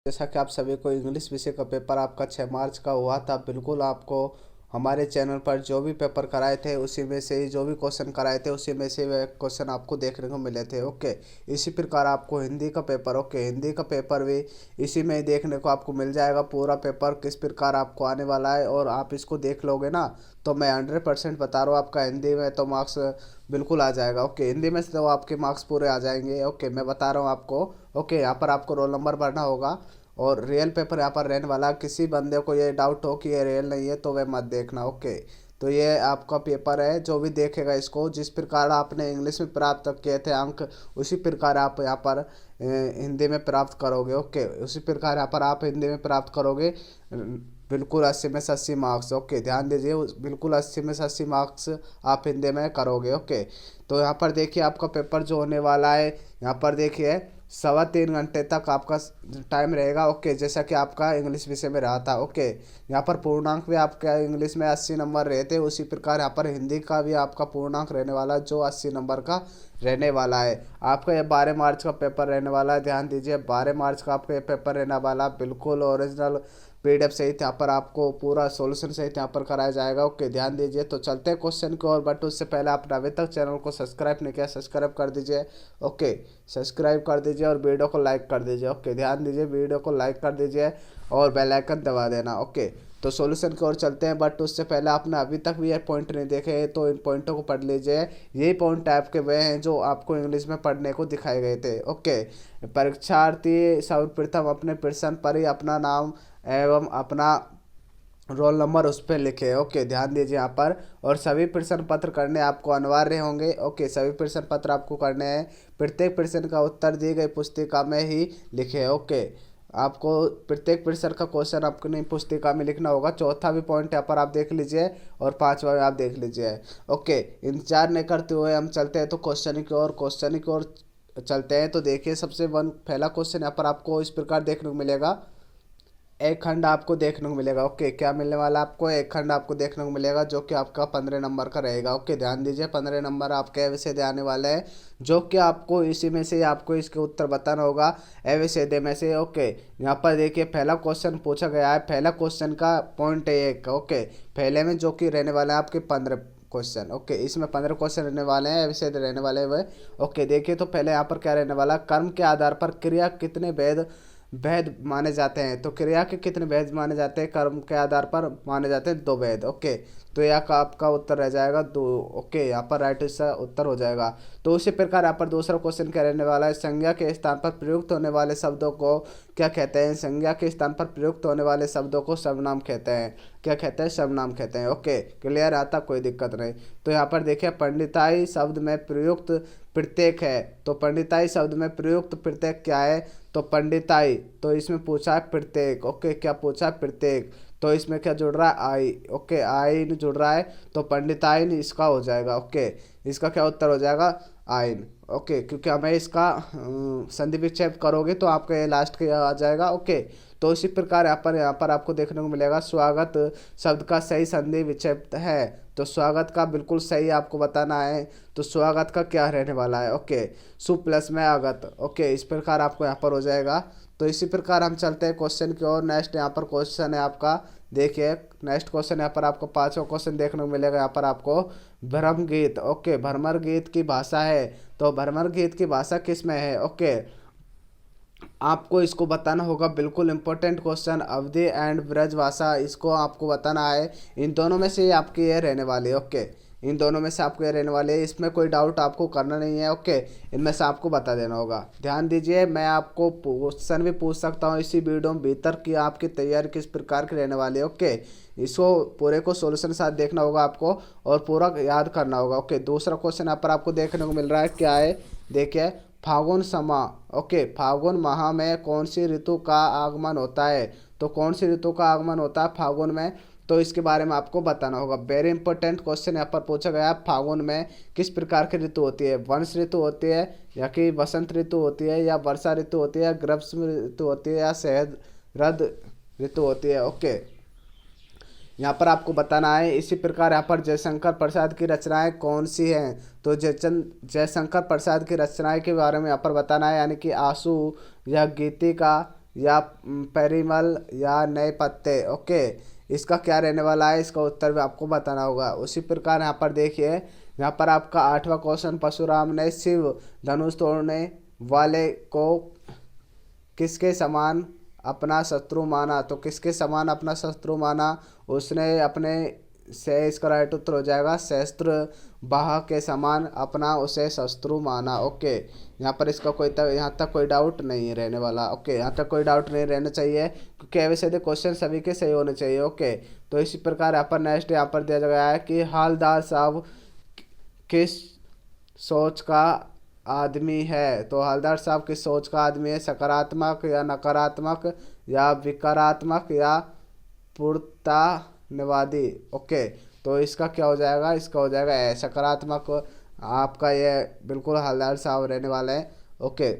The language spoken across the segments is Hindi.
जैसा कि आप सभी को इंग्लिश विषय का पेपर आपका 6 मार्च का हुआ था। बिल्कुल आपको हमारे चैनल पर जो भी पेपर कराए थे उसी में से ही जो भी क्वेश्चन कराए थे उसी में से वह क्वेश्चन आपको देखने को मिले थे। ओके, इसी प्रकार आपको हिंदी का पेपर, ओके, हिंदी का पेपर भी इसी में ही देखने को आपको मिल जाएगा। पूरा पेपर किस प्रकार आपको आने वाला है और आप इसको देख लोगे ना तो मैं 100% बता रहा हूँ आपका हिंदी में तो मार्क्स बिल्कुल आ जाएगा। ओके, हिंदी में से तो आपके मार्क्स पूरे आ जाएंगे। ओके, मैं बता रहा हूँ आपको। ओके, यहाँ पर आपको रोल नंबर भरना होगा और रियल पेपर यहाँ पर रहने वाला। किसी बंदे को ये डाउट हो कि ये रियल नहीं है तो वह मत देखना। ओके, तो ये आपका पेपर है। जो भी देखेगा इसको, जिस प्रकार आपने इंग्लिश में प्राप्त किए थे अंक उसी प्रकार आप यहाँ पर हिंदी में प्राप्त करोगे। ओके, उसी प्रकार यहाँ पर आप हिंदी में प्राप्त करोगे। बिल्कुल 80 में से 80 मार्क्स। ओके, ध्यान दीजिए, बिल्कुल 80 में से 80 मार्क्स आप हिंदी में करोगे। ओके, तो यहाँ पर देखिए आपका पेपर जो होने वाला है, यहाँ पर देखिए 3.25 घंटे तक आपका टाइम रहेगा। ओके, जैसा कि आपका इंग्लिश विषय में रहा था। ओके, यहाँ पर पूर्णांक भी आपका इंग्लिश में 80 नंबर रहते, उसी प्रकार यहाँ पर हिंदी का भी आपका पूर्णांक रहने वाला जो 80 नंबर का रहने वाला है। आपका ये 12 मार्च का पेपर रहने वाला है। ध्यान दीजिए, 12 मार्च का आपका ये पेपर रहने वाला, बिल्कुल ओरिजिनल पीडीएफ सहित यहाँ पर आपको पूरा सॉल्यूशन सहित यहाँ पर कराया जाएगा। ओके, ध्यान दीजिए। तो चलते हैं क्वेश्चन की ओर, बट उससे पहले आपने अभी तक चैनल को सब्सक्राइब नहीं किया, सब्सक्राइब कर दीजिए। ओके, सब्सक्राइब कर दीजिए और वीडियो को लाइक कर दीजिए। ओके, ध्यान दीजिए, वीडियो को लाइक कर दीजिए और बेल आइकन दबा देना। ओके, तो सॉल्यूशन की ओर चलते हैं, बट उससे पहले आपने अभी तक भी ये पॉइंट नहीं देखे तो इन पॉइंटों को पढ़ लीजिए। यही पॉइंट आपके वे हैं जो आपको इंग्लिश में पढ़ने को दिखाए गए थे। ओके, परीक्षार्थी सर्वप्रथम अपने प्रश्न पर ही अपना नाम एवं अपना रोल नंबर उस पर लिखे। ओके, ध्यान दीजिए यहाँ पर। और सभी प्रश्न पत्र करने आपको अनिवार्य होंगे। ओके, सभी प्रश्न पत्र आपको करने हैं। प्रत्येक प्रश्न का उत्तर दी गई पुस्तिका में ही लिखे। ओके, आपको प्रत्येक प्रश्न का क्वेश्चन अपनी पुस्तिका में लिखना होगा। चौथा भी पॉइंट यहाँ पर आप देख लीजिए और पांचवा भी आप देख लीजिए। ओके, इंतजार नहीं करते हुए हम चलते हैं तो क्वेश्चन की ओर, क्वेश्चन की ओर चलते हैं। तो देखिए, सबसे पहला क्वेश्चन यहाँ पर आपको इस प्रकार देखने को मिलेगा। एक खंड आपको देखने को मिलेगा। ओके, क्या मिलने वाला आपको? एक खंड आपको देखने को मिलेगा जो कि आपका 15 नंबर का रहेगा। ओके, ध्यान दीजिए, 15 नंबर आपके विषय दे आने वाले हैं जो कि आपको इसी में से आपको इसके उत्तर बताना होगा विषय में से। ओके, यहाँ पर देखिए पहला क्वेश्चन पूछा गया है। पहला क्वेश्चन का पॉइंट है एक। ओके, पहले में जो कि रहने वाला है आपके 15 क्वेश्चन। ओके, इसमें 15 क्वेश्चन रहने वाले हैं, विषय रहने वाले हैं वह। ओके, देखिए तो पहले यहाँ पर क्या रहने वाला, कर्म के आधार पर क्रिया कितने वैध माने जाते हैं। तो क्रिया के कितने वैध माने जाते हैं? कर्म के आधार पर माने जाते हैं 2 वैध। ओके, तो यह का आपका उत्तर रह जाएगा 2। ओके, यहाँ पर राइट इसका उत्तर हो जाएगा। तो उसी प्रकार यहाँ पर दूसरा क्वेश्चन क्या रहने वाला है, संज्ञा के स्थान पर प्रयुक्त होने वाले शब्दों को क्या कहते हैं? संज्ञा के स्थान पर प्रयुक्त होने वाले शब्दों को सर्वनाम कहते हैं। क्या कहते हैं? सर्वनाम कहते हैं। ओके, क्लियर आता, कोई दिक्कत नहीं। तो यहाँ पर देखिए, पंडिताई शब्द में प्रयुक्त प्रत्येक है। तो पंडिताई शब्द में प्रयुक्त प्रत्येक क्या है? तो पंडिताई, तो इसमें पूछा है प्रत्येक। ओके, क्या पूछा है? प्रत्येक। तो इसमें क्या जुड़ रहा है? आई। ओके, आइन जुड़ रहा है तो पंडिताइन इसका हो जाएगा। ओके, इसका क्या उत्तर हो जाएगा? आइन। ओके, क्योंकि हमें इसका संधि विच्छेद करोगे तो आपका ये लास्ट के आ जाएगा। ओके, तो इसी प्रकार यहाँ पर आपको देखने को मिलेगा स्वागत शब्द का सही संधि विच्छेद है। तो स्वागत का बिल्कुल सही आपको बताना है। तो स्वागत का क्या रहने वाला है? ओके, सु प्लस में आगत। ओके, इस प्रकार आपको यहाँ पर हो जाएगा। तो इसी प्रकार हम चलते हैं क्वेश्चन की ओर। नेक्स्ट यहाँ पर क्वेश्चन है आपका, देखिए नेक्स्ट क्वेश्चन यहाँ पर आपको 5वां क्वेश्चन देखने को मिलेगा। यहाँ पर आपको भ्रम गीत, ओके, भ्रमर गीत की भाषा है। तो भ्रमर गीत की भाषा किस में है? ओके, आपको इसको बताना होगा। बिल्कुल इंपॉर्टेंट क्वेश्चन, अवधि एंड ब्रजभाषा, इसको आपको बताना है। इन दोनों में से आपकी ये रहने वाली है। ओके, इन दोनों में से आपको ये रहने वाले है, इसमें कोई डाउट आपको करना नहीं है। ओके, इनमें से आपको बता देना होगा। ध्यान दीजिए, मैं आपको क्वेश्चन भी पूछ सकता हूँ इसी वीडियो में भीतर कि आपकी तैयारी किस प्रकार की रहने वाली है। ओके, इसको पूरे को सोल्यूशन साथ देखना होगा आपको और पूरा याद करना होगा। ओके, दूसरा क्वेश्चन यहाँ पर आपको देखने को मिल रहा है, क्या है? देखिए, फागुन समा। ओके, फागुन माह में कौन सी ऋतु का आगमन होता है? तो कौन सी ऋतु का आगमन होता है फागुन में? तो इसके बारे में आपको बताना होगा। वेरी इंपॉर्टेंट क्वेश्चन यहाँ पर पूछा गया है। फागुन में किस प्रकार की ऋतु होती है? वर्ष ऋतु होती है या कि वसंत ऋतु होती है या वर्षा ऋतु होती है या ग्रीष्म ऋतु होती है या शरद ऋतु होती है? ओके, यहाँ पर आपको बताना है। इसी प्रकार यहाँ पर जयशंकर प्रसाद की रचनाएं कौन सी हैं? तो जयशंकर प्रसाद की रचनाएं के बारे में यहाँ पर बताना है, यानी कि आंसू या गीतिका या परिमल या नए पत्ते। ओके, इसका क्या रहने वाला है, इसका उत्तर भी आपको बताना होगा। उसी प्रकार यहाँ पर देखिए, यहाँ पर आपका 8वां क्वेश्चन, परशुराम ने शिव धनुष तोड़ने वाले को किसके समान अपना शत्रु माना। तो किसके समान अपना शत्रु माना, उसने अपने से, इसका राइट उत्तर हो जाएगा शस्त्र बाह के समान अपना उसे शत्रु माना। ओके, यहाँ पर इसका कोई यहाँ तक कोई डाउट नहीं रहने वाला। ओके, यहाँ तक कोई डाउट नहीं रहना चाहिए क्योंकि एबीसीडी क्वेश्चन सभी के सही होने चाहिए। ओके, तो इसी प्रकार यहाँ पर नेक्स्ट यहाँ पर दिया गया है कि हालदार साहब किस सोच का आदमी है। तो हवलदार साहब किस सोच का आदमी है, सकारात्मक या नकारात्मक या विकारात्मक या पूर्णतावादी। ओके, तो इसका क्या हो जाएगा, इसका हो जाएगा सकारात्मक। आपका ये बिल्कुल हवलदार साहब रहने वाले हैं। ओके,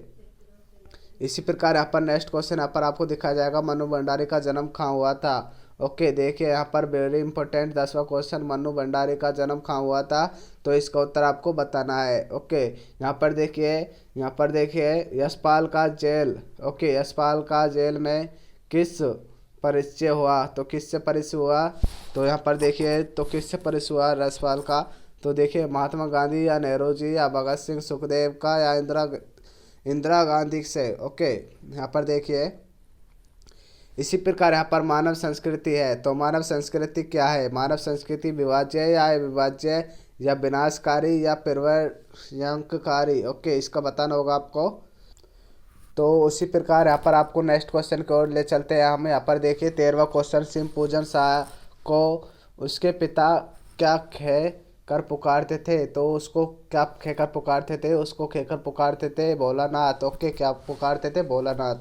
इसी प्रकार यहाँ पर नेक्स्ट क्वेश्चन यहाँ पर आपको दिखाया जाएगा, मनु भंडारी का जन्म कहाँ हुआ था। ओके, देखिए यहाँ पर वेरी इंपॉर्टेंट 10वां क्वेश्चन, मनु भंडारी का जन्म कहाँ हुआ था, तो इसका उत्तर आपको बताना है। ओके, यहाँ पर देखिए, यहाँ पर देखिए यशपाल का जेल। ओके, यशपाल का जेल में किस परिचय हुआ, तो किससे परिचय हुआ, तो यहाँ पर देखिए, तो किससे परिचय हुआ यशपाल का, तो देखिए महात्मा गांधी या नेहरू जी या भगत सिंह सुखदेव का या इंदिरा गांधी से। ओके, यहाँ पर देखिए, इसी प्रकार यहाँ पर मानव संस्कृति है। तो मानव संस्कृति क्या है, मानव संस्कृति विभाज्य या विभाज्य या विनाशकारी या पर्यंककारी। ओके, इसका बताना होगा आपको। तो उसी प्रकार यहाँ पर आपको नेक्स्ट क्वेश्चन की ओर ले चलते हैं हम। यहाँ पर देखिए 13वां क्वेश्चन, सिंह पूजन शाह को उसके पिता क्या कह कर पुकारते थे, तो उसको क्या कहकर पुकारते थे, उसको कहकर पुकारते थे भोलानाथ। ओके, क्या पुकारते थे, भोलानाथ।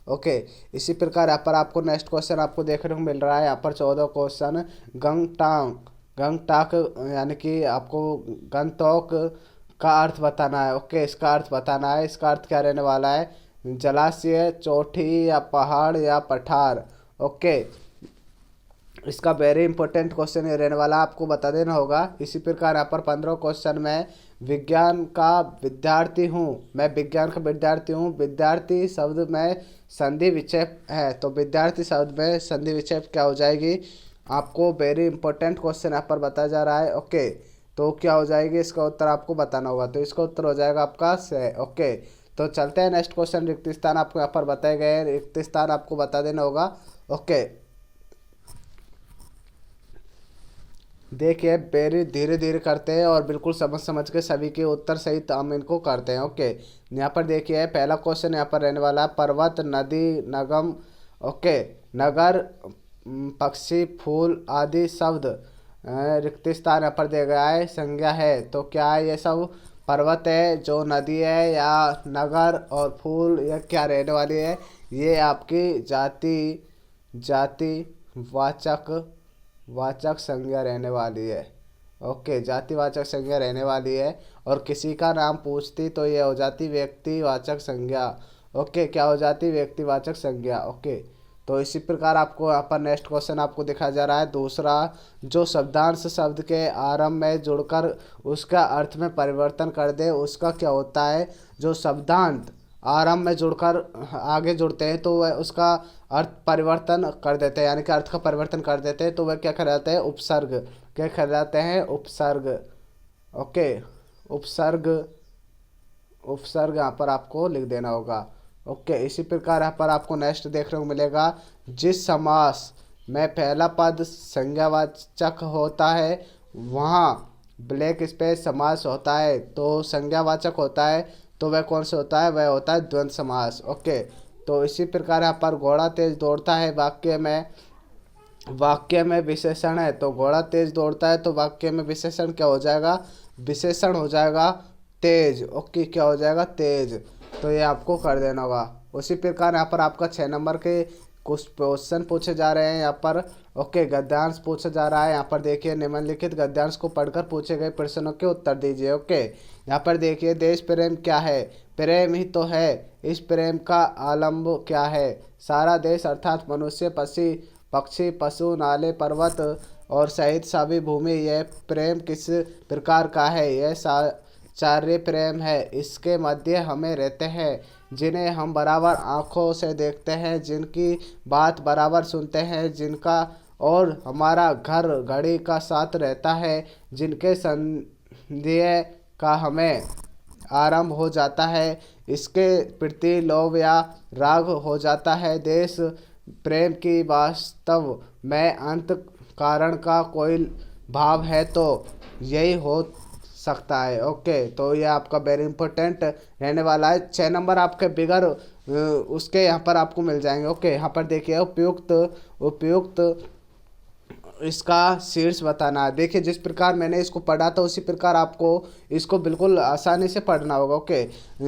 ओके, इसी प्रकार यहाँ पर आपको नेक्स्ट क्वेश्चन आपको देखने को मिल रहा है। यहाँ पर 14 क्वेश्चन, गंगटॉक यानी कि आपको गंगटोक का अर्थ बताना है। ओके, इसका अर्थ बताना है, इसका अर्थ क्या रहने वाला है, जलाशय, चोटी या पहाड़ या पठार। ओके, इसका वेरी इंपॉर्टेंट क्वेश्चन ये रहने वाला, आपको बता देना होगा। इसी प्रकार यहाँ पर 15 क्वेश्चन में विज्ञान का विद्यार्थी हूँ, मैं विज्ञान का विद्यार्थी हूँ, विद्यार्थी शब्द में संधि विक्षेप है, तो विद्यार्थी शब्द में संधि विक्षेप क्या हो जाएगी, आपको वेरी इंपॉर्टेंट क्वेश्चन यहाँ पर बताया जा रहा है। ओके, तो क्या हो जाएगी, इसका उत्तर आपको बताना होगा, तो इसका उत्तर हो जाएगा आपका से। ओके, तो चलते हैं नेक्स्ट क्वेश्चन, रिक्त स्थान आपको यहाँ पर बताए गए हैं, रिक्त स्थान आपको बता देना होगा। ओके, देखिए वेरी धीरे धीरे करते हैं और बिल्कुल समझ समझ के सभी के उत्तर सहित हम इनको करते हैं। ओके, यहाँ पर देखिए पहला क्वेश्चन यहाँ पर रहने वाला है, पर्वत, नदी, नगम, ओके, नगर, पक्षी, फूल आदि शब्द रिक्त स्थान यहाँ पर दिया गया है, संज्ञा है। तो क्या है, ये सब पर्वत है, जो नदी है या नगर और फूल, यह क्या रहने वाली है, ये आपकी जाति वाचक संज्ञा रहने वाली है। ओके, जातिवाचक संज्ञा रहने वाली है, और किसी का नाम पूछती तो ये हो जाती व्यक्तिवाचक संज्ञा। ओके, क्या हो जाती, व्यक्तिवाचक संज्ञा। ओके, तो इसी प्रकार आपको यहाँ पर नेक्स्ट क्वेश्चन आपको दिखाया जा रहा है, दूसरा, जो शब्दांश शब्द के आरंभ में जुड़कर उसका अर्थ में परिवर्तन कर दे, उसका क्या होता है, जो शब्दांत आरंभ में जुड़कर आगे जुड़ते हैं तो वह उसका अर्थ परिवर्तन कर देते हैं, यानी कि अर्थ का परिवर्तन कर देते हैं, तो वह क्या कहलाते हैं, उपसर्ग। क्या कहलाते हैं, उपसर्ग। ओके, उपसर्ग यहाँ पर आपको लिख देना होगा। ओके, इसी प्रकार यहाँ पर आपको नेक्स्ट देखने को मिलेगा, जिस समास में पहला पद संज्ञावाचक होता है वहाँ ब्लैक स्पेस समास होता है, तो संज्ञावाचक होता है, तो वह कौन सा होता है, वह होता है द्वंद्व समास। ओके, तो इसी प्रकार यहाँ पर घोड़ा तेज दौड़ता है, वाक्य में विशेषण है, तो घोड़ा तेज दौड़ता है, तो वाक्य में विशेषण क्या हो जाएगा, विशेषण हो जाएगा तेज। ओके, क्या हो जाएगा, तेज। तो ये आपको कर देना होगा। उसी प्रकार यहाँ पर आपका 6 नंबर के कुछ क्वेश्चन पूछे जा रहे हैं यहाँ पर। ओके, गद्यांश पूछा जा रहा है। यहाँ पर देखिए, निम्नलिखित गद्यांश को पढ़कर पूछे गए प्रश्नों के उत्तर दीजिए। ओके, यहाँ पर देखिए, देश प्रेम क्या है, प्रेम ही तो है, इस प्रेम का आलम्ब क्या है, सारा देश अर्थात मनुष्य, पक्षी, पशु, नाले, पर्वत और सहित सभी भूमि, यह प्रेम किस प्रकार का है, यह चार्य प्रेम है, इसके मध्य हमें रहते हैं, जिन्हें हम बराबर आँखों से देखते हैं, जिनकी बात बराबर सुनते हैं, जिनका और हमारा घर घड़ी का साथ रहता है, जिनके संदेह का हमें आरंभ हो जाता है, इसके प्रति लोभ या राग हो जाता है। देश प्रेम की वास्तव में अंत कारण का कोई भाव है तो यही हो सकता है। ओके, तो ये आपका वेरी इंपॉर्टेंट रहने वाला है। 6 नंबर आपके बिगर उसके यहाँ पर आपको मिल जाएंगे। ओके, यहाँ पर देखिए उपयुक्त उपयुक्त इसका शीर्ष बताना है। देखिए जिस प्रकार मैंने इसको पढ़ा था उसी प्रकार आपको इसको बिल्कुल आसानी से पढ़ना होगा। ओके,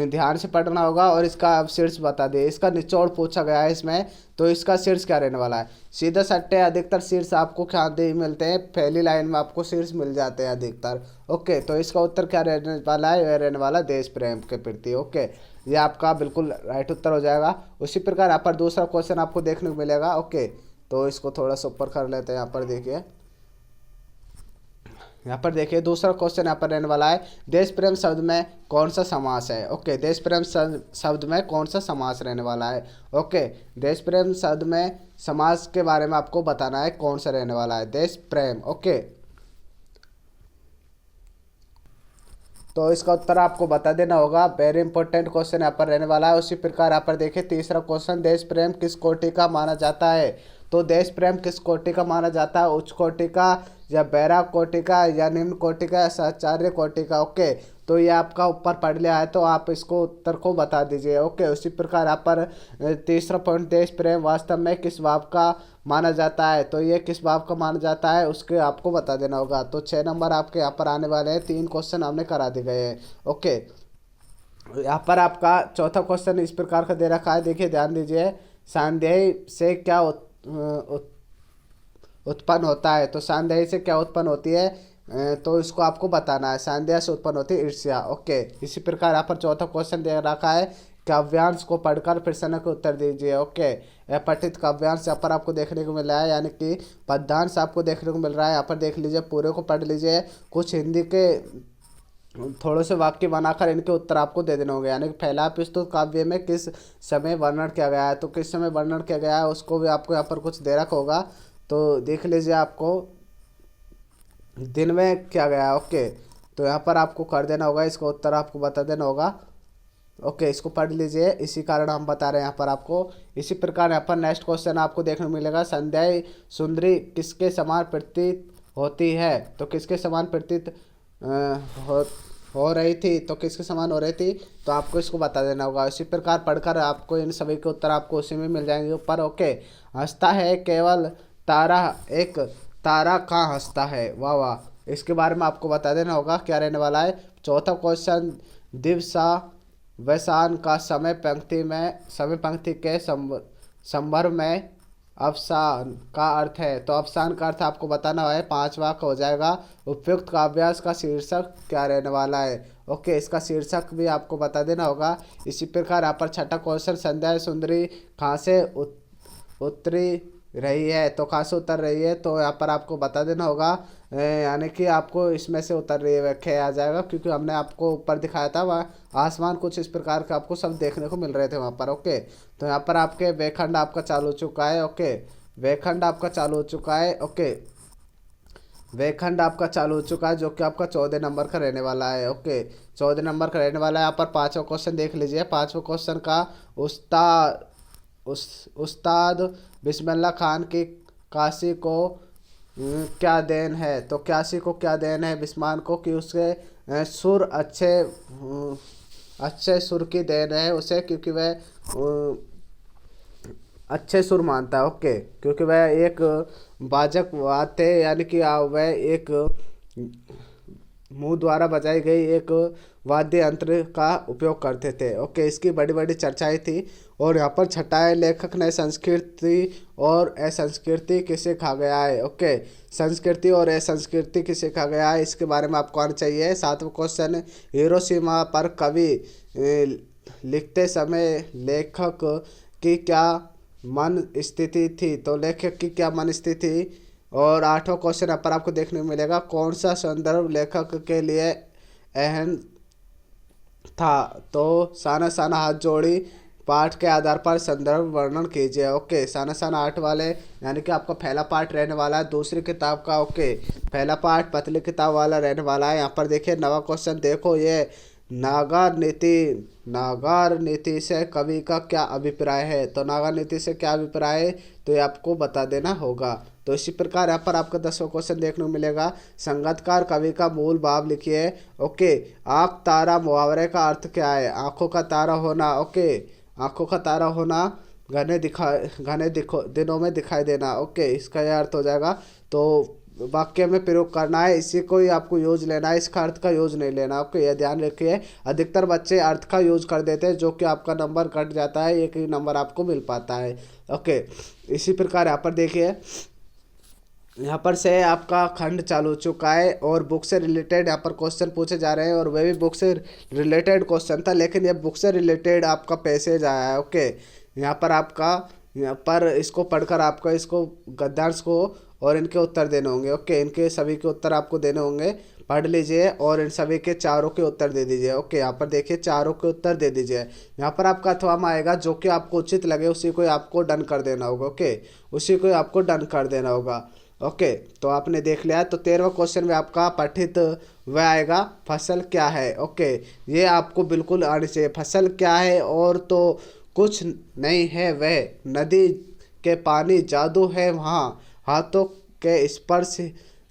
ध्यान से पढ़ना होगा और इसका आप शीर्ष बता दिए। इसका निचोड़ पूछा गया है इसमें, तो इसका शीर्ष क्या रहने वाला है। सीधा सट्टे अधिकतर शीर्ष आपको क्या दे मिलते हैं, पहली लाइन में आपको शीर्ष मिल जाते हैं अधिकतर। ओके, तो इसका उत्तर क्या रहने वाला है, यह रहने वाला देश प्रेम के प्रति। ओके, ये आपका बिल्कुल राइट उत्तर हो जाएगा। उसी प्रकार यहाँ पर दूसरा क्वेश्चन आपको देखने को मिलेगा। ओके, तो इसको थोड़ा सा ऊपर कर लेते हैं। यहाँ पर देखिए दूसरा क्वेश्चन यहाँ पर रहने वाला है, देश प्रेम शब्द में कौन सा समास है। ओके, देश प्रेम शब्द में कौन सा समास रहने वाला है। ओके, देश प्रेम शब्द में समास के बारे में आपको बताना है कौन सा रहने वाला है, देश प्रेम। ओके, तो इसका उत्तर आपको बता देना होगा। वेरी इंपॉर्टेंट क्वेश्चन यहाँ पर रहने वाला है। उसी प्रकार यहाँ पर देखिए तीसरा क्वेश्चन, देश प्रेम किस कोटि का माना जाता है। तो देश प्रेम किस कोटि का माना जाता है, उच्च कोटि का या बैराग कोटि का या निम्न कोटि का या साचार्य कोटि का। ओके, तो ये आपका ऊपर पढ़ लिया है, तो आप इसको उत्तर को बता दीजिए। ओके, उसी प्रकार यहाँ पर तीसरा पॉइंट, देश प्रेम वास्तव में किस भाव का माना जाता है। तो ये किस भाव का माना जाता है उसके आपको बता देना होगा। तो 6 नंबर आपके यहाँ पर आने वाले हैं। 3 क्वेश्चन हमने करा दिए गए हैं। ओके, यहाँ पर आपका चौथा क्वेश्चन इस प्रकार का दे रखा है, देखिए ध्यान दीजिए, संदेह से क्या उत्पन्न होता है। तो संदेह से क्या उत्पन्न होती है, तो इसको आपको बताना है। संदेह से उत्पन्न होती है ईर्ष्या। ओके, इसी प्रकार यहाँ पर चौथा क्वेश्चन दे रखा है, काव्यांश को पढ़कर प्रश्न के उत्तर दीजिए। ओके, पठित काव्यांश यहाँ पर आपको देखने को मिल रहा है, यानी कि पद्यांश आपको देखने को मिल रहा है। यहाँ पर देख लीजिए, पूरे को पढ़ लीजिए। कुछ हिंदी के थोड़े से वाक्य बनाकर इनके उत्तर आपको दे देने होंगे। यानी कि पहला प्रस्तुत काव्य में किस समय वर्णन किया गया है, तो किस समय वर्णन किया गया है उसको भी आपको यहाँ पर कुछ दे रखा होगा, तो देख लीजिए। आपको दिन में किया गया है। ओके, तो यहाँ पर आपको कर देना होगा, इसका उत्तर आपको बता देना होगा। ओके, इसको पढ़ लीजिए, इसी कारण हम बता रहे हैं यहाँ पर आपको। इसी प्रकार यहाँ पर नेक्स्ट क्वेश्चन आपको देखने को मिलेगा, संध्या सुंदरी किसके समान प्रतीत होती है। तो किसके समान प्रतीत हो रही थी, तो किसके समान हो रही थी, तो आपको इसको बता देना होगा। इसी प्रकार पढ़कर आपको इन सभी के उत्तर आपको उसी में मिल जाएंगे ऊपर। ओके, हंसता है केवल तारा, एक तारा कहाँ हंसता है, वाह वाह, इसके बारे में आपको बता देना होगा क्या रहने वाला है। चौथा क्वेश्चन, दिवसा वैसान का समय पंक्ति के संदर्भ में अवसान का अर्थ है। तो अवसान का अर्थ आपको बताना है, 5 वाक्य हो जाएगा। उपयुक्त काव्यांश का शीर्षक क्या रहने वाला है। ओके, इसका शीर्षक भी आपको बता देना होगा। इसी प्रकार यहाँ पर छठा क्वेश्चन, संध्या सुंदरी कहाँ से उतरी रही है। तो कहाँ से उतर रही है, तो यहाँ पर आपको बता देना होगा, यानी कि आपको इसमें से उतर रही है व्याख्या आ जाएगा, क्योंकि हमने आपको ऊपर दिखाया था वहाँ आसमान कुछ इस प्रकार का आपको सब देखने को मिल रहे थे वहाँ पर। ओके, तो यहाँ पर आपके वेखंड आपका चालू हो चुका है। ओके, वेखंड आपका चालू हो चुका है। ओके, वेखंड आपका चालू हो चुका है, जो कि आपका 14 नंबर का रहने वाला है। ओके, 14 नंबर का रहने वाला है। यहाँ पर 5वां क्वेश्चन देख लीजिए। 5वें क्वेश्चन का उस्ताद बिस्मिल्लाह खान की काशी को क्या देन है। तो काशी को क्या देन है बिस्मान को, कि उसके सुर अच्छे सुर की देन है उसे, क्योंकि वह अच्छे सुर मानता है। ओके, क्योंकि वह एक वाजक थे, यानी कि वह एक मुंह द्वारा बजाई गई एक वाद्य यंत्र का उपयोग करते थे। ओके, इसकी बड़ी बड़ी चर्चाएं थी। और यहाँ पर छठाए, लेखक ने संस्कृति और असंस्कृति किसे कहा गया है। ओके, संस्कृति और असंस्कृति किसे कहा गया है, इसके बारे में आपको आना चाहिए। 7वां क्वेश्चन, हिरोशिमा पर कवि लिखते समय लेखक की क्या मन स्थिति थी। तो लेखक की क्या मन स्थिति। और 8वां क्वेश्चन यहाँ पर आपको देखने को मिलेगा, कौन सा संदर्भ लेखक के लिए अहम था। तो साना साना हाथ जोड़ी पाठ के आधार पर संदर्भ वर्णन कीजिए। ओके, साना साना आठ वाले यानी कि आपका पहला पार्ट रहने वाला है दूसरी किताब का। ओके, पहला पार्ट पतली किताब वाला रहने वाला है। यहाँ पर देखिए नवा क्वेश्चन देखो, ये नागार नीति से कवि का क्या अभिप्राय है। तो नागार नीति से क्या अभिप्राय है तो ये आपको बता देना होगा। तो इसी प्रकार यहाँ पर आपका 10वां क्वेश्चन देखने को मिलेगा, संगतकार कवि का मूल भाव लिखिए। ओके, आँख तारा मुहावरे का अर्थ क्या है। आंखों का तारा होना। ओके, आंखों का तारा होना, घने दिखो दिनों में दिखाई देना। ओके, इसका यह अर्थ हो जाएगा। तो वाक्य में प्रयोग करना है, इसी को ही आपको यूज लेना है, इसका अर्थ का यूज नहीं लेना। ओके, यह ध्यान रखिए। अधिकतर बच्चे अर्थ का यूज कर देते हैं जो कि आपका नंबर कट जाता है, एक ही नंबर आपको मिल पाता है। ओके, इसी प्रकार यहाँ पर देखिए, यहाँ पर से आपका खंड चालू हो चुका है और बुक से रिलेटेड यहाँ पर क्वेश्चन पूछे जा रहे हैं और वह भी बुक से रिलेटेड क्वेश्चन था, लेकिन ये बुक से रिलेटेड आपका पैसेज आया है। ओके, यहाँ पर आपका, यहाँ पर इसको पढ़कर आपको इसको गद्यांश को और इनके उत्तर देने होंगे। ओके, इनके सभी के उत्तर आपको देने होंगे, पढ़ लीजिए और इन सभी के चारों के उत्तर दे दीजिए। ओके, यहाँ पर देखिए चारों के उत्तर दे दीजिए। यहाँ पर आपका अथवा में आएगा, जो कि आपको उचित लगे उसी को आपको डन कर देना होगा। ओके, उसी को आपको डन कर देना होगा। ओके, तो आपने देख लिया। तो 13वां क्वेश्चन में आपका पठित वह आएगा, फसल क्या है। ओके, ये आपको बिल्कुल आनी चाहिए। फसल क्या है और तो कुछ नहीं है, वह नदी के पानी जादू है वहाँ, हाथों के स्पर्श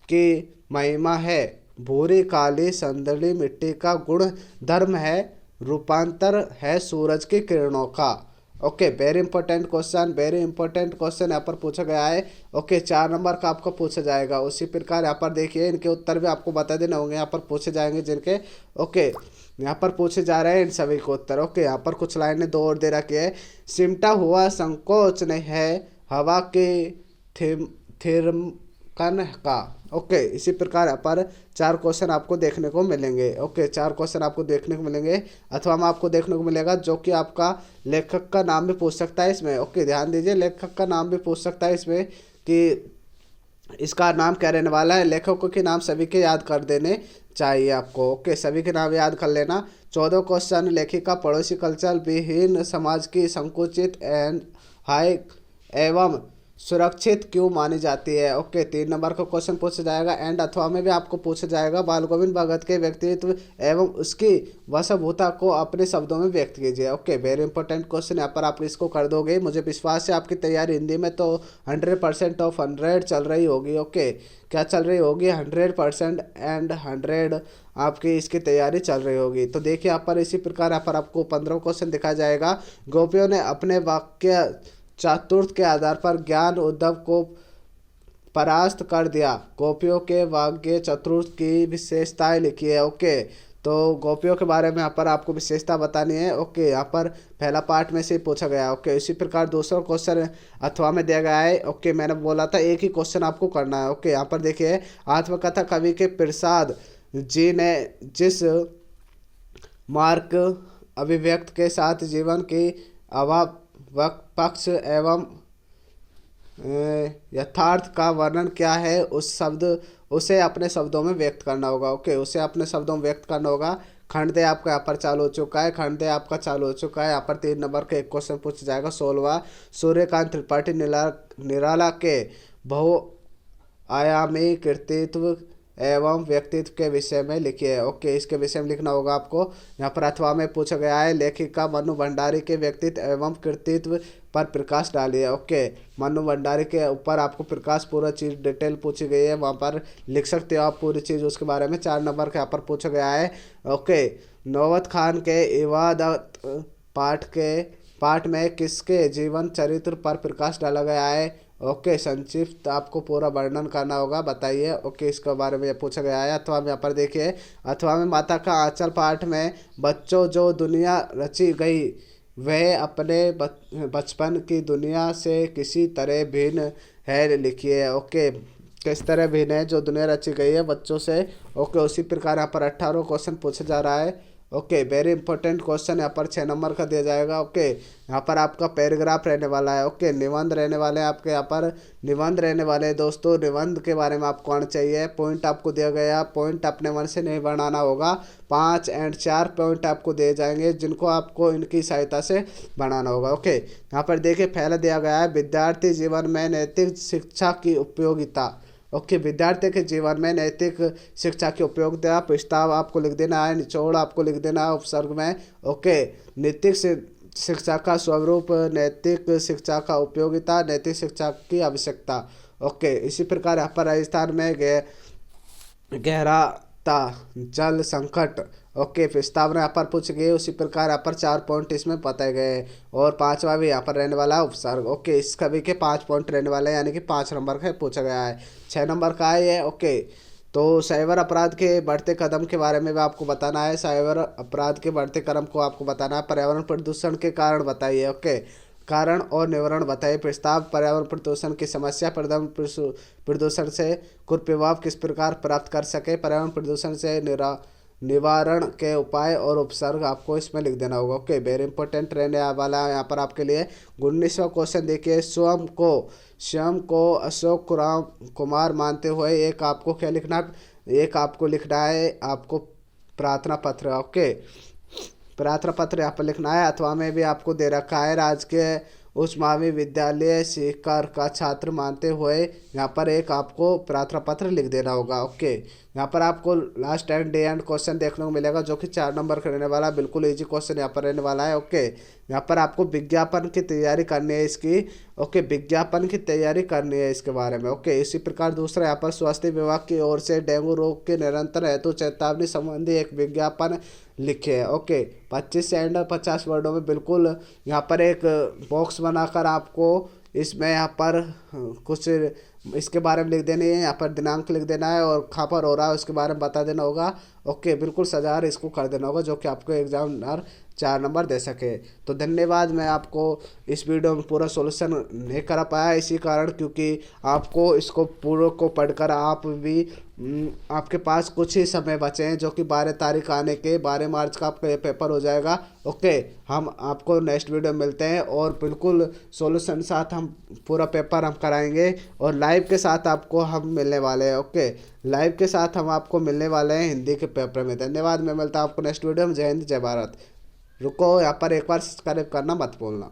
की महिमा है, भूरी काली संदली मिट्टी का गुण धर्म है, रूपांतर है सूरज की किरणों का। Okay, very important question, very important question यहाँ पर पूछा गया है। ओके, 4 नंबर का आपको पूछा जाएगा। उसी प्रकार यहाँ पर देखिए इनके उत्तर भी आपको बता देने होंगे, यहाँ पर पूछे जाएंगे जिनके। ओके, यहाँ पर पूछे जा रहे हैं इन सभी को उत्तर। ओके, यहाँ पर कुछ लाइनें दो और दे रखी है, सिमटा हुआ संकोच नहीं है हवा के थिरकन का। ओके, इसी प्रकार यहाँ पर 4 क्वेश्चन आपको देखने को मिलेंगे। ओके, 4 क्वेश्चन आपको देखने को मिलेंगे, अथवा में आपको देखने को मिलेगा, जो कि आपका लेखक का नाम भी पूछ सकता है इसमें। ओके, ध्यान दीजिए, लेखक का नाम भी पूछ सकता है इसमें कि इसका नाम क्या रहने वाला है। लेखकों के नाम सभी के याद कर देने चाहिए आपको। ओके, सभी के नाम याद कर लेना। 14 क्वेश्चन, लेखिका पड़ोसी कल्चर विहीन समाज की संकुचित एंड हाई एवं सुरक्षित क्यों मानी जाती है। ओके, 3 नंबर का क्वेश्चन पूछा जाएगा। एंड अथवा में भी आपको पूछा जाएगा, बाल गोविंद भगत के व्यक्तित्व एवं उसकी वसभूता को अपने शब्दों में व्यक्त कीजिए। ओके, वेरी इंपॉर्टेंट क्वेश्चन, यहाँ पर आप इसको कर दोगे। मुझे विश्वास है आपकी तैयारी हिंदी में तो 100% ऑफ 100 चल रही होगी। ओके, क्या चल रही होगी, 100% एंड 100 आपकी इसकी तैयारी चल रही होगी। तो देखिए यहाँ पर इसी प्रकार यहाँ पर आपको 15वां क्वेश्चन दिखाया जाएगा, गोपियों ने अपने वाक्य चातुर्थ के आधार पर ज्ञान उद्धव को परास्त कर दिया, गोपियों के वाक्य चतुर्थ की विशेषताएं लिखी है। ओके, तो गोपियों के बारे में यहाँ पर आपको विशेषता बतानी है। ओके, यहाँ पर पहला पार्ट में से ही पूछा गया है। ओके, इसी प्रकार दूसरा क्वेश्चन अथवा में दिया गया है। ओके, मैंने बोला था एक ही क्वेश्चन आपको करना है। ओके, यहाँ पर देखिए, आत्मकथा कवि के प्रसाद जी ने जिस मार्ग अभिव्यक्त के साथ जीवन की अभाव पक्ष एवं यथार्थ का वर्णन क्या है, उसे अपने शब्दों में व्यक्त करना होगा। ओके, उसे अपने शब्दों में व्यक्त करना होगा। खंड दे आपका यहाँ पर चालू हो चुका है, खंड दे आपका चालू हो चुका है। यहाँ पर 3 नंबर का एक क्वेश्चन पूछा जाएगा। 16वां, सूर्यकांत त्रिपाठी निराला के बहुआयामी कृतित्व एवं व्यक्तित्व के विषय में लिखिए। ओके, इसके विषय में लिखना होगा आपको। यहाँ पर अथवा में पूछा गया है, लेखिका मनु भंडारी के व्यक्तित्व एवं कृतित्व पर प्रकाश डालिए। ओके, मनु भंडारी के ऊपर आपको प्रकाश पूरा चीज़ डिटेल पूछी गई है, वहाँ पर लिख सकते हो आप पूरी चीज़ उसके बारे में। 4 नंबर के यहाँ पर पूछा गया है। ओके, नौबत खान के इबादत पाठ में किसके जीवन चरित्र पर प्रकाश डाला गया है। ओके, संक्षिप्त आपको पूरा वर्णन करना होगा, बताइए। ओके, इसके बारे में पूछा गया है। अथवा में यहाँ पर देखिए, अथवा में माता का आंचल पाठ में बच्चों जो दुनिया रची गई वह अपने बचपन की दुनिया से किसी तरह भिन्न है, लिखिए। ओके, किस तरह भिन्न है जो दुनिया रची गई है बच्चों से। ओके, उसी प्रकार यहाँ पर 18वां क्वेश्चन पूछा जा रहा है। ओके, वेरी इंपॉर्टेंट क्वेश्चन यहाँ पर 6 नंबर का दिया जाएगा। ओके, यहाँ पर आपका पैराग्राफ रहने वाला है। ओके, निबंध रहने वाले हैं आपके, यहाँ पर निबंध रहने वाले हैं दोस्तों। निबंध के बारे में आपको आना चाहिए। पॉइंट आपको दिया गया, पॉइंट अपने मन से नहीं बनाना होगा। 5 एंड 4 पॉइंट आपको दिए जाएंगे जिनको आपको इनकी सहायता से बनाना होगा। ओके, यहाँ पर देखिए पहला दिया गया है विद्यार्थी जीवन में नैतिक शिक्षा की उपयोगिता। ओके, विद्यार्थी के जीवन में नैतिक शिक्षा की उपयोगिता प्रस्ताव आपको लिख देना है, निचोड़ आपको लिख देना है उपसर्ग में। ओके, नैतिक शिक्षा का स्वरूप, नैतिक शिक्षा का उपयोगिता, नैतिक शिक्षा की आवश्यकता। ओके, इसी प्रकार यहाँ पर राजस्थान में गहराता जल संकट। ओके, प्रस्तावना यहाँ पर पूछ गई, उसी प्रकार यहाँ पर 4 पॉइंट इसमें बताए गए और 5वां भी यहाँ पर रहने वाला है उपसर्ग। ओके, इस कभी के 5 पॉइंट रहने वाले हैं, यानी कि 5 नंबर का पूछा गया है। 6 नंबर का है ये। ओके, तो साइबर अपराध के बढ़ते कदम के बारे में भी आपको बताना है। साइबर अपराध के बढ़ते कदम को आपको बताना है। पर्यावरण प्रदूषण के कारण बताइए। ओके, कारण और निवारण बताइए। प्रस्ताव, पर्यावरण प्रदूषण की समस्या, पर्यावरण प्रदूषण से कुप्रभाव किस प्रकार प्राप्त कर सके, पर्यावरण प्रदूषण से निवारण के उपाय और उपसर्ग आपको इसमें लिख देना होगा। ओके, वेरी इंपॉर्टेंट रहने वाला है यहाँ पर आपके लिए। 19वां क्वेश्चन देखिए, स्वयं को अशोक कुमार मानते हुए एक आपको क्या लिखना, एक आपको लिखना है आपको प्रार्थना पत्र। ओके, प्रार्थना पत्र यहाँ पर लिखना है। अथवा में भी आपको दे रखा है राजकीय उच्च महाविद्यालय सीकर का छात्र मानते हुए यहाँ पर एक आपको प्रार्थना पत्र लिख देना होगा। ओके, यहाँ पर आपको last and day and question देखने को मिलेगा जो कि 4 नंबर का रहने वाला है। बिल्कुल इजी क्वेश्चन यहाँ पर रहने वाला है। ओके, यहाँ पर आपको विज्ञापन की तैयारी करनी है इसकी। ओके, विज्ञापन की तैयारी करनी है इसके बारे में। ओके, इसी प्रकार दूसरा यहाँ पर स्वास्थ्य विभाग की ओर से डेंगू रोग के निरंतर हेतु चेतावनी संबंधी एक विज्ञापन लिखे। ओके, 25 से 50 वर्डों में बिल्कुल यहाँ पर एक बॉक्स बनाकर आपको इसमें यहाँ पर कुछ इसके बारे में लिख देनी है। यहाँ पर दिनांक लिख देना है और कहाँ पर हो रहा है उसके बारे में बता देना होगा। ओके, बिल्कुल सजा इसको कर देना होगा जो कि आपको एग्जामिनर 4 नंबर दे सके। तो धन्यवाद। मैं आपको इस वीडियो में पूरा सॉल्यूशन नहीं करा पाया इसी कारण, क्योंकि आपको इसको पूरे को पढ़कर आप भी आपके पास कुछ ही समय बचे हैं जो कि 12 तारीख आने के 12 मार्च का आपका ये पेपर हो जाएगा। ओके, हम आपको नेक्स्ट वीडियो में मिलते हैं और बिल्कुल सॉल्यूशन साथ हम पूरा पेपर हम कराएंगे और लाइव के साथ आपको हम मिलने वाले हैं। ओके, लाइव के साथ हम आपको मिलने वाले हैं हिंदी के पेपर में। धन्यवाद। मैं मिलता हूँ आपको नेक्स्ट वीडियो में। जय हिंद, जय भारत। रुको, यहाँ पर एक बार सब्सक्राइब करना मत भूलना।